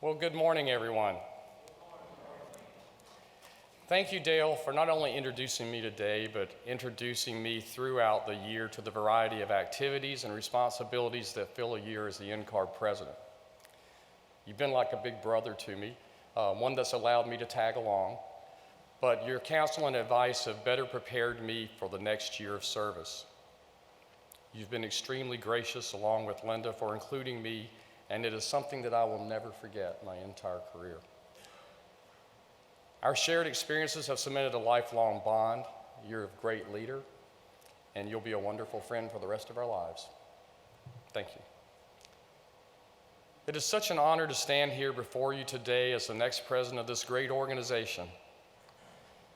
Well, good morning, everyone. Thank you, Dale, for not only introducing me today, but introducing me throughout the year to the variety of activities and responsibilities that fill a year as the NCARB president. You've been like a big brother to me, one that's allowed me to tag along, but your counsel and advice have better prepared me for the next year of service. You've been extremely gracious, along with Linda, for including me, and it is something that I will never forget my entire career. Our shared experiences have cemented a lifelong bond. You're a great leader, and you'll be a wonderful friend for the rest of our lives. Thank you. It is such an honor to stand here before you today as the next president of this great organization.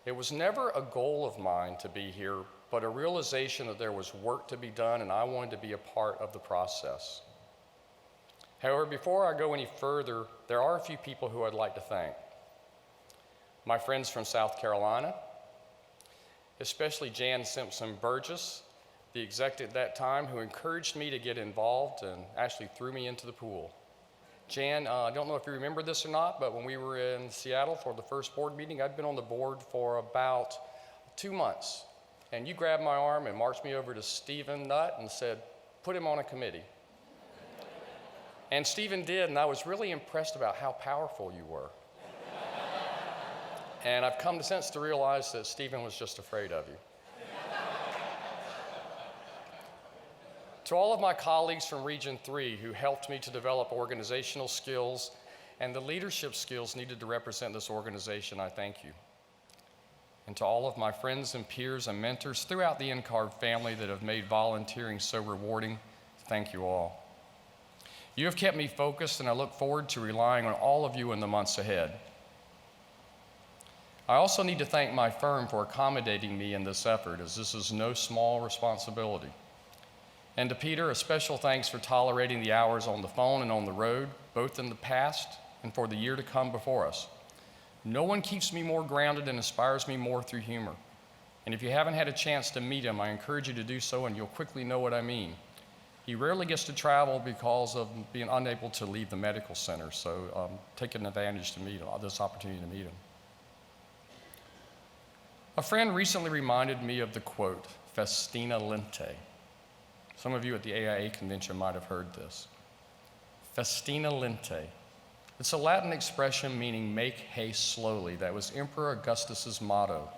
It was never a goal of mine to be here, but a realization that there was work to be done, and I wanted to be a part of the process. However, before I go any further, there are a few people who I'd like to thank. My friends from South Carolina, especially Jan Simpson Burgess, the executive at that time, who encouraged me to get involved and actually threw me into the pool. Jan, I don't know if you remember this or not, but when we were in Seattle for the first board meeting, I'd been on the board for about 2 months. And you grabbed my arm and marched me over to Stephen Nutt and said, put him on a committee. And Stephen did, and I was really impressed about how powerful you were. And I've come since to realize that Stephen was just afraid of you. To all of my colleagues from Region 3 who helped me to develop organizational skills and the leadership skills needed to represent this organization, I thank you. And to all of my friends and peers and mentors throughout the NCARB family that have made volunteering so rewarding, thank you all. You have kept me focused, and I look forward to relying on all of you in the months ahead. I also need to thank my firm for accommodating me in this effort, as this is no small responsibility. And to Peter, a special thanks for tolerating the hours on the phone and on the road, both in the past and for the year to come before us. No one keeps me more grounded and inspires me more through humor. And if you haven't had a chance to meet him, I encourage you to do so, and you'll quickly know what I mean. He rarely gets to travel because of being unable to leave the medical center, so taking advantage to meet him, this opportunity to meet him. A friend recently reminded me of the quote, festina lente. Some of you at the AIA convention might have heard this. Festina lente. It's a Latin expression meaning make haste slowly. That was Emperor Augustus's motto.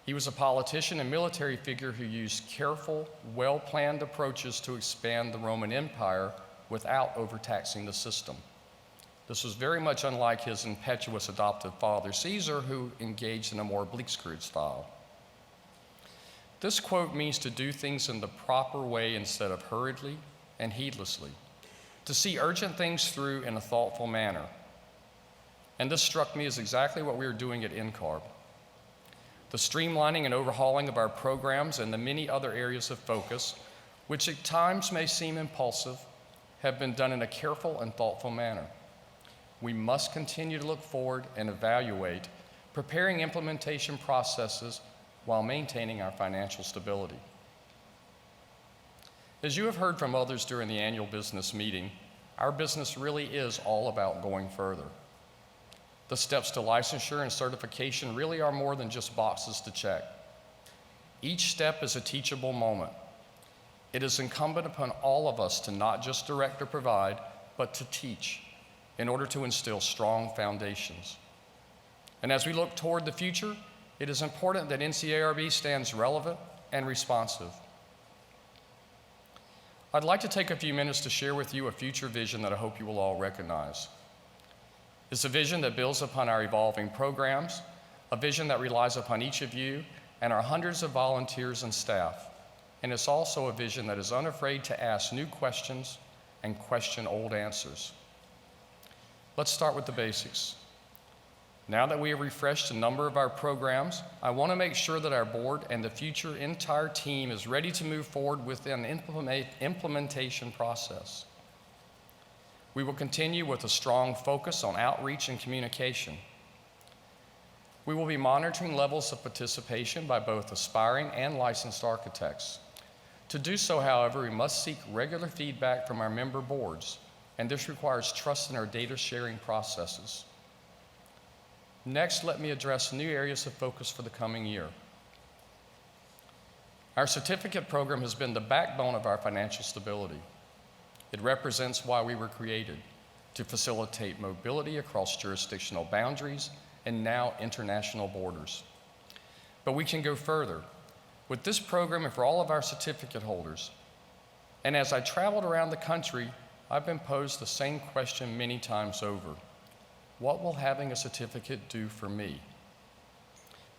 He was a politician and military figure who used careful, well-planned approaches to expand the Roman Empire without overtaxing the system. This was very much unlike his impetuous adoptive father, Caesar, who engaged in a more blitzkrieg style. This quote means to do things in the proper way instead of hurriedly and heedlessly, to see urgent things through in a thoughtful manner. And this struck me as exactly what we are doing at NCARB. The streamlining and overhauling of our programs and the many other areas of focus, which at times may seem impulsive, have been done in a careful and thoughtful manner. We must continue to look forward and evaluate, preparing implementation processes while maintaining our financial stability. As you have heard from others during the annual business meeting, our business really is all about going further. The steps to licensure and certification really are more than just boxes to check. Each step is a teachable moment. It is incumbent upon all of us to not just direct or provide, but to teach in order to instill strong foundations. And as we look toward the future, it is important that NCARB stands relevant and responsive. I'd like to take a few minutes to share with you a future vision that I hope you will all recognize. It's a vision that builds upon our evolving programs, a vision that relies upon each of you and our hundreds of volunteers and staff. And it's also a vision that is unafraid to ask new questions and question old answers. Let's start with the basics. Now that we have refreshed a number of our programs, I want to make sure that our board and the future entire team is ready to move forward with an implementation process. We will continue with a strong focus on outreach and communication. We will be monitoring levels of participation by both aspiring and licensed architects. To do so, however, we must seek regular feedback from our member boards and this requires trust in our data sharing processes. Next, let me address new areas of focus for the coming year. Our certificate program has been the backbone of our financial stability. It represents why we were created, to facilitate mobility across jurisdictional boundaries and now international borders. But we can go further. With this program and for all of our certificate holders, and as I traveled around the country, I've been posed the same question many times over. What will having a certificate do for me?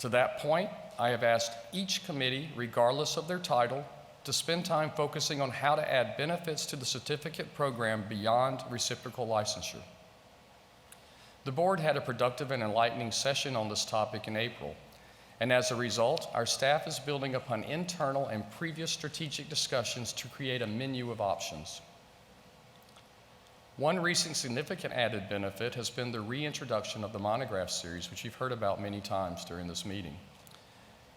To that point, I have asked each committee, regardless of their title, to spend time focusing on how to add benefits to the certificate program beyond reciprocal licensure. The board had a productive and enlightening session on this topic in April, and as a result, our staff is building upon internal and previous strategic discussions to create a menu of options. One recent significant added benefit has been the reintroduction of the monograph series, which you've heard about many times during this meeting.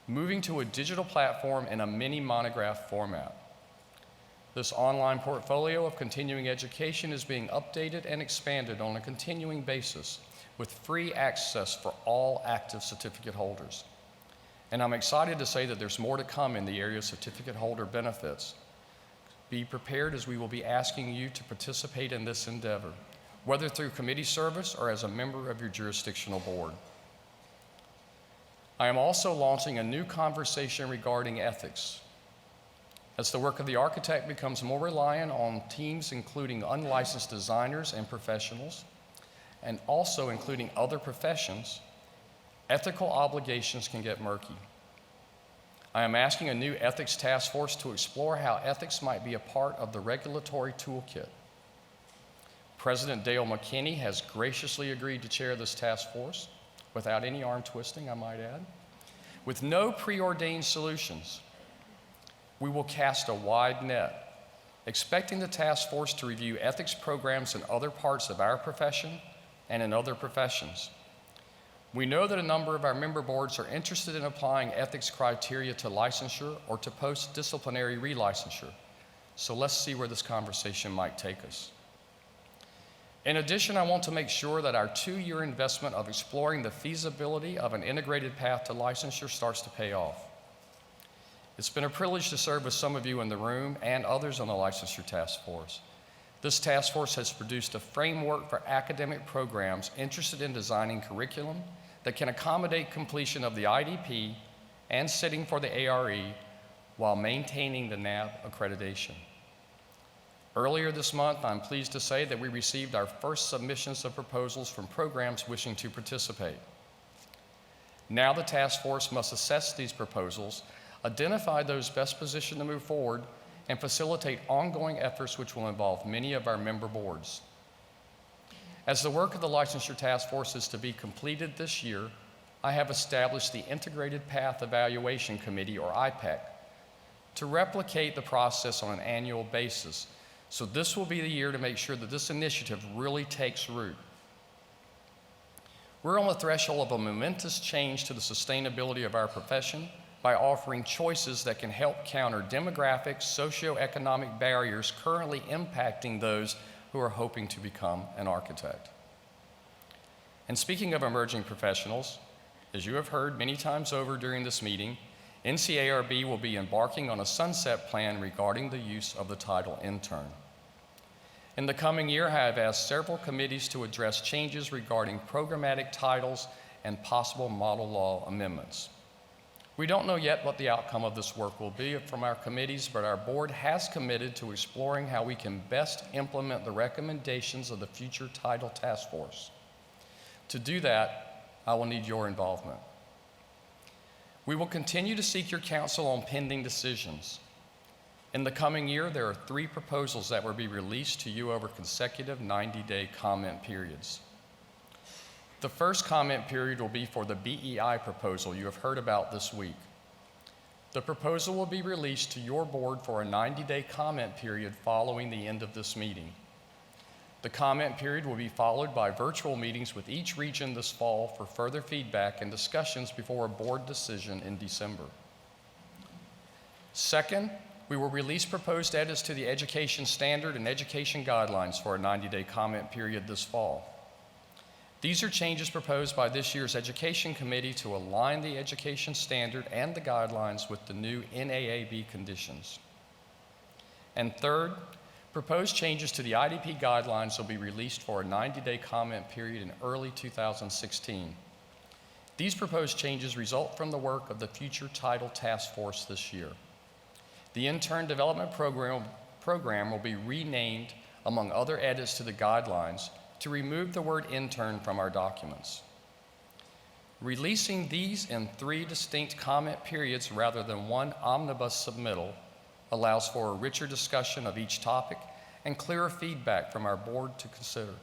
Moving to a digital platform in a mini monograph format. This online portfolio of continuing education is being updated and expanded on a continuing basis with free access for all active certificate holders. And I'm excited to say that there's more to come in the area of certificate holder benefits. Be prepared, as we will be asking you to participate in this endeavor, whether through committee service or as a member of your jurisdictional board. I am also launching a new conversation regarding ethics. As the work of the architect becomes more reliant on teams including unlicensed designers and professionals, and also including other professions, ethical obligations can get murky. I am asking a new ethics task force to explore how ethics might be a part of the regulatory toolkit. President Dale McKinney has graciously agreed to chair this task force, without any arm twisting, I might add. With no preordained solutions, we will cast a wide net, expecting the task force to review ethics programs in other parts of our profession and in other professions. We know that a number of our member boards are interested in applying ethics criteria to licensure or to post-disciplinary relicensure. So let's see where this conversation might take us. In addition, I want to make sure that our 2-year investment of exploring the feasibility of an integrated path to licensure starts to pay off. It's been a privilege to serve with some of you in the room and others on the licensure task force. This task force has produced a framework for academic programs interested in designing curriculum that can accommodate completion of the IDP and sitting for the ARE while maintaining the NAB accreditation. Earlier this month, I'm pleased to say that we received our first submissions of proposals from programs wishing to participate. Now the task force must assess these proposals, identify those best positioned to move forward, and facilitate ongoing efforts which will involve many of our member boards. As the work of the Licensure Task Force is to be completed this year, I have established the Integrated Path Evaluation Committee, or IPEC, to replicate the process on an annual basis. So this will be the year to make sure that this initiative really takes root. We're on the threshold of a momentous change to the sustainability of our profession by offering choices that can help counter demographic, socioeconomic barriers currently impacting those who are hoping to become an architect. And speaking of emerging professionals, as you have heard many times over during this meeting, NCARB will be embarking on a sunset plan regarding the use of the title Intern. In the coming year, I have asked several committees to address changes regarding programmatic titles and possible model law amendments. We don't know yet what the outcome of this work will be from our committees, but our board has committed to exploring how we can best implement the recommendations of the future title task force. To do that, I will need your involvement. We will continue to seek your counsel on pending decisions. In the coming year, there are 3 proposals that will be released to you over consecutive 90-day comment periods. The first comment period will be for the BEI proposal you have heard about this week. The proposal will be released to your board for a 90-day comment period following the end of this meeting. The comment period will be followed by virtual meetings with each region this fall for further feedback and discussions before a board decision in December. Second, we will release proposed edits to the education standard and education guidelines for a 90-day comment period this fall. These are changes proposed by this year's Education Committee to align the education standard and the guidelines with the new NAAB conditions. And third, proposed changes to the IDP guidelines will be released for a 90-day comment period in early 2016. These proposed changes result from the work of the Future Title Task Force this year. The Intern Development Program will be renamed, among other edits to the guidelines, to remove the word intern from our documents. Releasing these in 3 distinct comment periods rather than one omnibus submittal allows for a richer discussion of each topic and clearer feedback from our board to consider.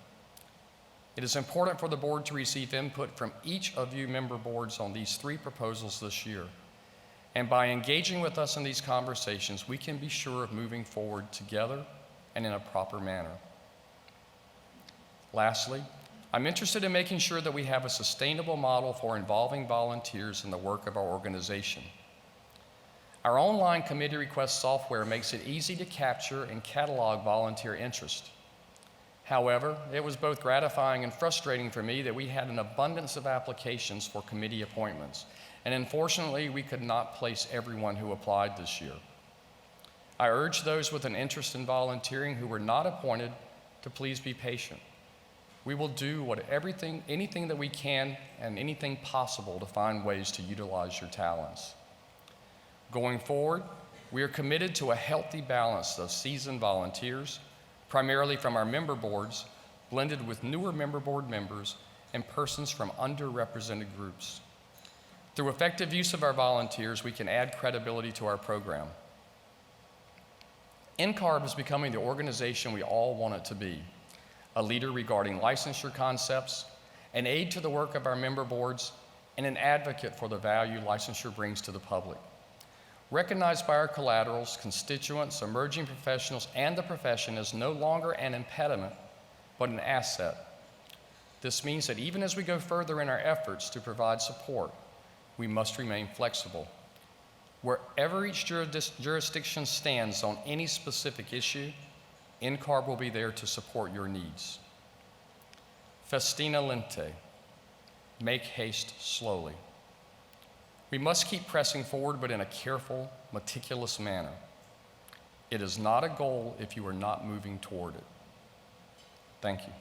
It is important for the board to receive input from each of you member boards on these 3 proposals this year. And by engaging with us in these conversations, we can be sure of moving forward together and in a proper manner. Lastly, I'm interested in making sure that we have a sustainable model for involving volunteers in the work of our organization. Our online committee request software makes it easy to capture and catalog volunteer interest. However, it was both gratifying and frustrating for me that we had an abundance of applications for committee appointments, and unfortunately, we could not place everyone who applied this year. I urge those with an interest in volunteering who were not appointed to please be patient. We will do anything that we can and anything possible to find ways to utilize your talents. Going forward, we are committed to a healthy balance of seasoned volunteers, primarily from our member boards, blended with newer member board members and persons from underrepresented groups. Through effective use of our volunteers, we can add credibility to our program. NCARB is becoming the organization we all want it to be, a leader regarding licensure concepts, an aid to the work of our member boards, and an advocate for the value licensure brings to the public. Recognized by our collaterals, constituents, emerging professionals, and the profession as no longer an impediment, but an asset. This means that even as we go further in our efforts to provide support, we must remain flexible. Wherever each jurisdiction stands on any specific issue, NCARB will be there to support your needs. Festina lente, make haste slowly. We must keep pressing forward, but in a careful, meticulous manner. It is not a goal if you are not moving toward it. Thank you.